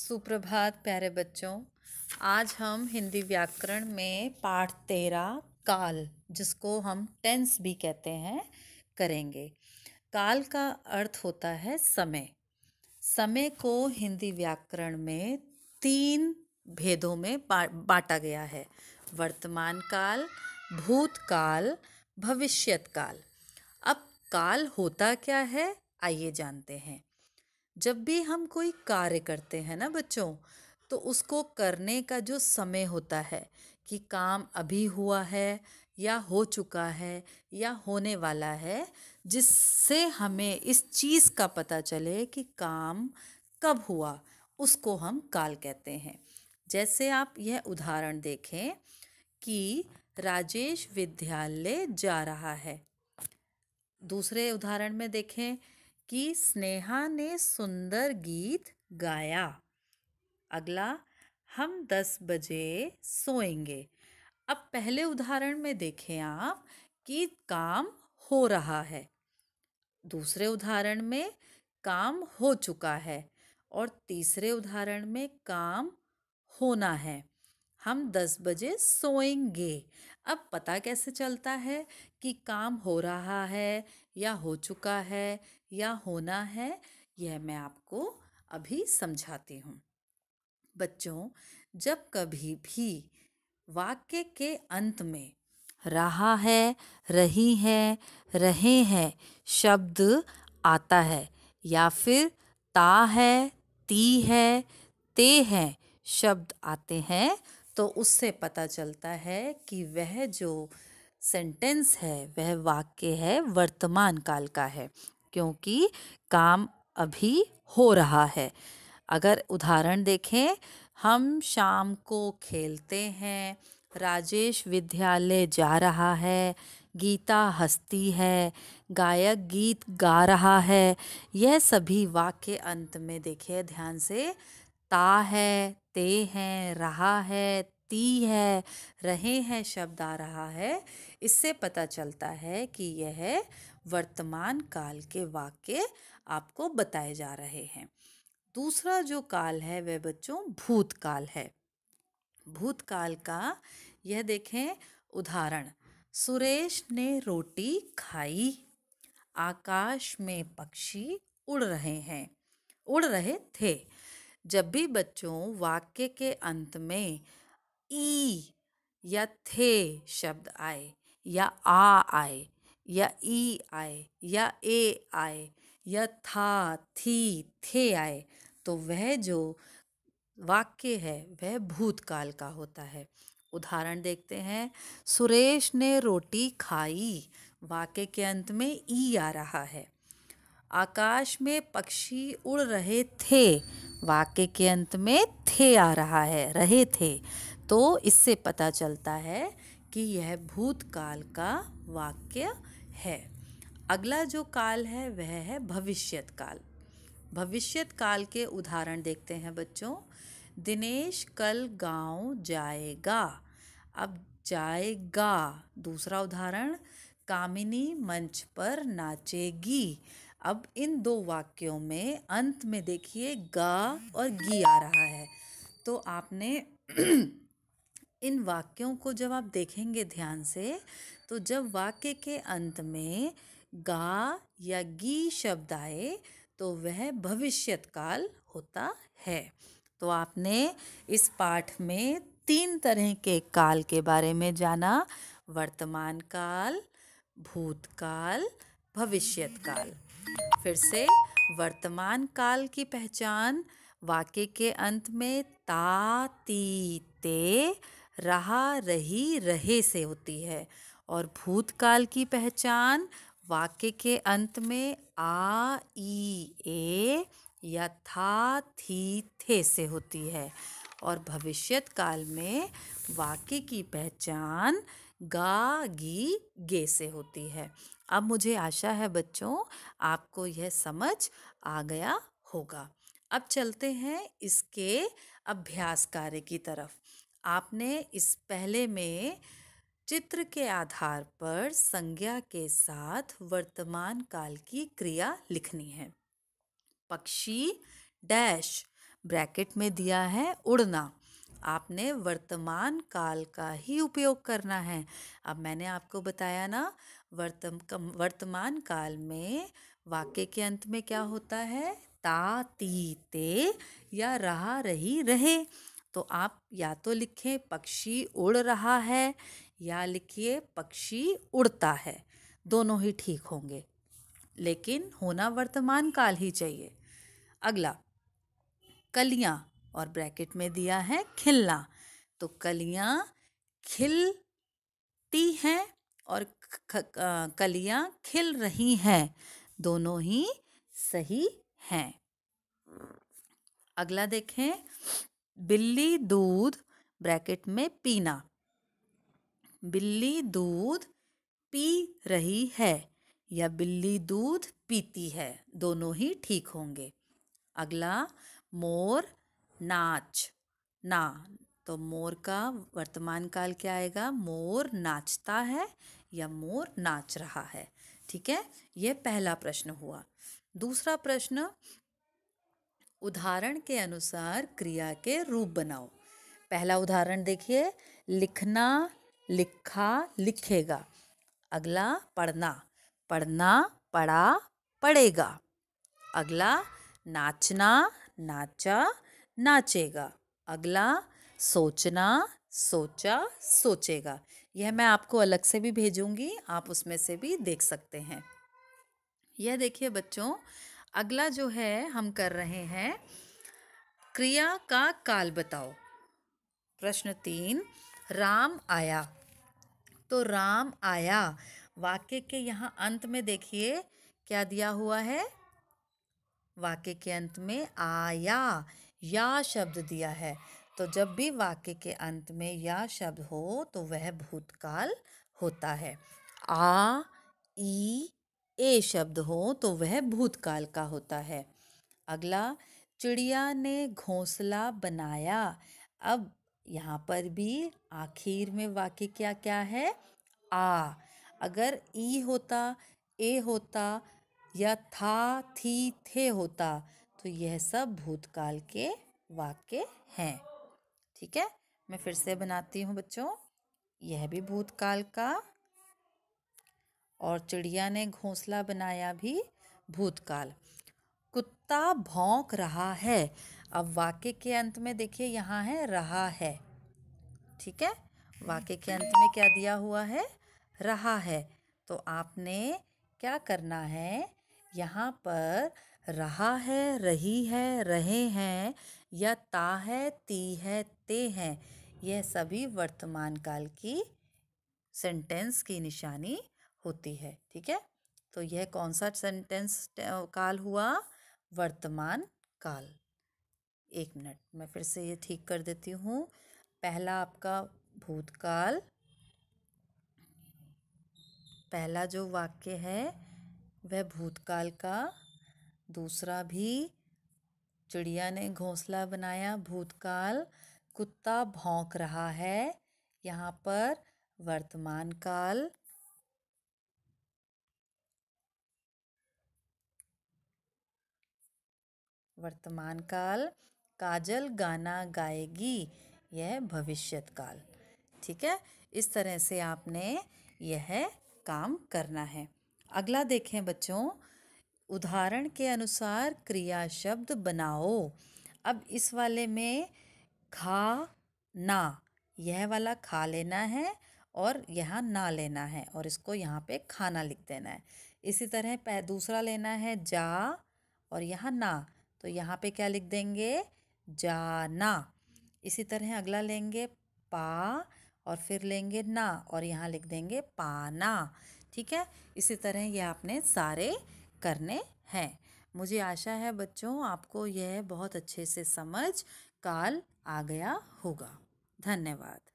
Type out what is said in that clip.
सुप्रभात प्यारे बच्चों। आज हम हिंदी व्याकरण में पाठ 13 काल, जिसको हम टेंस भी कहते हैं, करेंगे। काल का अर्थ होता है समय। समय को हिंदी व्याकरण में 3 भेदों में बांटा गया है: वर्तमान काल, भूतकाल, भविष्यत काल। अब काल होता क्या है, आइए जानते हैं। जब भी हम कोई कार्य करते हैं ना बच्चों, तो उसको करने का जो समय होता है कि काम अभी हुआ है या हो चुका है या होने वाला है, जिससे हमें इस चीज़ का पता चले कि काम कब हुआ, उसको हम काल कहते हैं। जैसे आप यह उदाहरण देखें कि राजेश विद्यालय जा रहा है। दूसरे उदाहरण में देखें कि स्नेहा ने सुंदर गीत गाया। अगला, हम 10 बजे सोएंगे। अब पहले उदाहरण में देखें आप कि काम हो रहा है। दूसरे उदाहरण में काम हो चुका है और तीसरे उदाहरण में काम होना है। हम 10 बजे सोएंगे। अब पता कैसे चलता है कि काम हो रहा है या हो चुका है या होना है, यह मैं आपको अभी समझाती हूँ। बच्चों, जब कभी भी वाक्य के अंत में रहा है, रही है, रहे हैं शब्द आता है या फिर ता है, ती है, ते हैं शब्द आते हैं, तो उससे पता चलता है कि वह जो सेंटेंस है, वह वाक्य है वर्तमान काल का है, क्योंकि काम अभी हो रहा है। अगर उदाहरण देखें, हम शाम को खेलते हैं, राजेश विद्यालय जा रहा है, गीता हंसती है, गायक गीत गा रहा है। यह सभी वाक्य अंत में देखिए ध्यान से, ता है, ते हैं, रहा है, ती है, रहे हैं शब्द आ रहा है। इससे पता चलता है कि यह वर्तमान काल के वाक्य आपको बताए जा रहे हैं। दूसरा जो काल है वह बच्चों भूतकाल है। भूतकाल का यह देखें उदाहरण, सुरेश ने रोटी खाई, आकाश में पक्षी उड़ रहे थे। जब भी बच्चों वाक्य के अंत में ई या थे शब्द आए या आ आए या ई आए या ए आए या था, थी, थे आए, तो वह जो वाक्य है वह भूतकाल का होता है। उदाहरण देखते हैं, सुरेश ने रोटी खाई, वाक्य के अंत में ई आ रहा है। आकाश में पक्षी उड़ रहे थे, वाक्य के अंत में थे आ रहा है, रहे थे। तो इससे पता चलता है कि यह भूतकाल का वाक्य है। अगला जो काल है वह है भविष्यत काल। भविष्यत काल के उदाहरण देखते हैं बच्चों। दिनेश कल गांव जाएगा। अब जाएगा। दूसरा उदाहरण, कामिनी मंच पर नाचेगी। अब इन दो वाक्यों में अंत में देखिए गा और गी आ रहा है। तो आपने इन वाक्यों को जब आप देखेंगे ध्यान से, तो जब वाक्य के अंत में गा या गी शब्द आए तो वह भविष्यत काल होता है। तो आपने इस पाठ में 3 तरह के काल के बारे में जाना: वर्तमान काल, भूतकाल, भविष्यत काल। फिर से, वर्तमान काल की पहचान वाक्य के अंत में ता, ती, ते, रहा, रही, रहे से होती है, और भूतकाल की पहचान वाक्य के अंत में आ, ई, ए या था, थी, थे से होती है, और भविष्यत काल में वाक्य की पहचान गा, गी, गे से होती है। अब मुझे आशा है बच्चों आपको यह समझ आ गया होगा। अब चलते हैं इसके अभ्यास कार्य की तरफ। आपने इस पहले में चित्र के आधार पर संज्ञा के साथ वर्तमान काल की क्रिया लिखनी है। पक्षी डैश ब्रैकेट में दिया है उड़ना। आपने वर्तमान काल का ही उपयोग करना है। अब मैंने आपको बताया ना, वर्तमान काल में वाक्य के अंत में क्या होता है? ता, ती, ते या रहा, रही, रहे। तो आप या तो लिखें पक्षी उड़ रहा है या लिखिए पक्षी उड़ता है, दोनों ही ठीक होंगे, लेकिन होना वर्तमान काल ही चाहिए। अगला, कलियां, और ब्रैकेट में दिया है खिलना। तो कलियां खिलती हैं और कलियां खिल रही हैं, दोनों ही सही हैं। अगला देखें, बिल्ली दूध, ब्रैकेट में पीना। बिल्ली दूध पी रही है या बिल्ली दूध पीती है, दोनों ही ठीक होंगे। अगला, मोर नाच ना। तो मोर का वर्तमान काल क्या आएगा? मोर नाचता है या मोर नाच रहा है। ठीक है, यह पहला प्रश्न हुआ। दूसरा प्रश्न, उदाहरण के अनुसार क्रिया के रूप बनाओ। पहला उदाहरण देखिए, लिखना, लिखा, लिखेगा। अगला, पढ़ना, पढ़ना, पढ़ा, पढ़ेगा। अगला, नाचना, नाचा, नाचेगा। अगला, सोचना, सोचा, सोचेगा। यह मैं आपको अलग से भी भेजूंगी, आप उसमें से भी देख सकते हैं। यह देखिए बच्चों, अगला जो है हम कर रहे हैं, क्रिया का काल बताओ। प्रश्न 3, राम आया। तो राम आया, वाक्य के यहाँ अंत में देखिए क्या दिया हुआ है? वाक्य के अंत में आया, या शब्द दिया है। तो जब भी वाक्य के अंत में या शब्द हो तो वह भूतकाल होता है। आ, ई, ए शब्द हो तो वह भूतकाल का होता है। अगला, चिड़िया ने घोंसला बनाया। अब यहाँ पर भी आखिर में वाक्य क्या क्या है? आ। अगर ई होता, ए होता या था, थी, थे होता तो यह सब भूतकाल के वाक्य हैं। ठीक है, मैं फिर से बनाती हूँ बच्चों। यह भी भूतकाल का, और चिड़िया ने घोंसला बनाया भी भूतकाल। कुत्ता भौंक रहा है। अब वाक्य के अंत में देखिए यहाँ है रहा है। ठीक है, वाक्य के अंत में क्या दिया हुआ है? रहा है। तो आपने क्या करना है? यहाँ पर रहा है, रही है, रहे हैं या ता है, ती है, ते हैं, यह सभी वर्तमान काल की सेंटेंस की निशानी होती है। ठीक है, तो यह कौन सा सेंटेंस काल हुआ? वर्तमान काल। एक मिनट, मैं फिर से ये ठीक कर देती हूँ। पहला आपका भूतकाल, पहला जो वाक्य है वह भूतकाल का। दूसरा भी, चिड़िया ने घोंसला बनाया, भूतकाल। कुत्ता भौंक रहा है, यहाँ पर वर्तमान काल। वर्तमान काल। काजल गाना गाएगी, यह भविष्यत काल। ठीक है, इस तरह से आपने यह काम करना है। अगला देखें बच्चों, उदाहरण के अनुसार क्रिया शब्द बनाओ। अब इस वाले में खा ना, यह वाला खा लेना है और यहाँ ना लेना है, और इसको यहाँ पे खाना लिख देना है। इसी तरह दूसरा लेना है जा, और यहाँ ना, तो यहाँ पे क्या लिख देंगे? जाना। इसी तरह अगला लेंगे पा, और फिर लेंगे ना, और यहाँ लिख देंगे पाना। ठीक है, इसी तरह ये आपने सारे करने हैं। मुझे आशा है बच्चों आपको यह बहुत अच्छे से समझ काल आ गया होगा। धन्यवाद।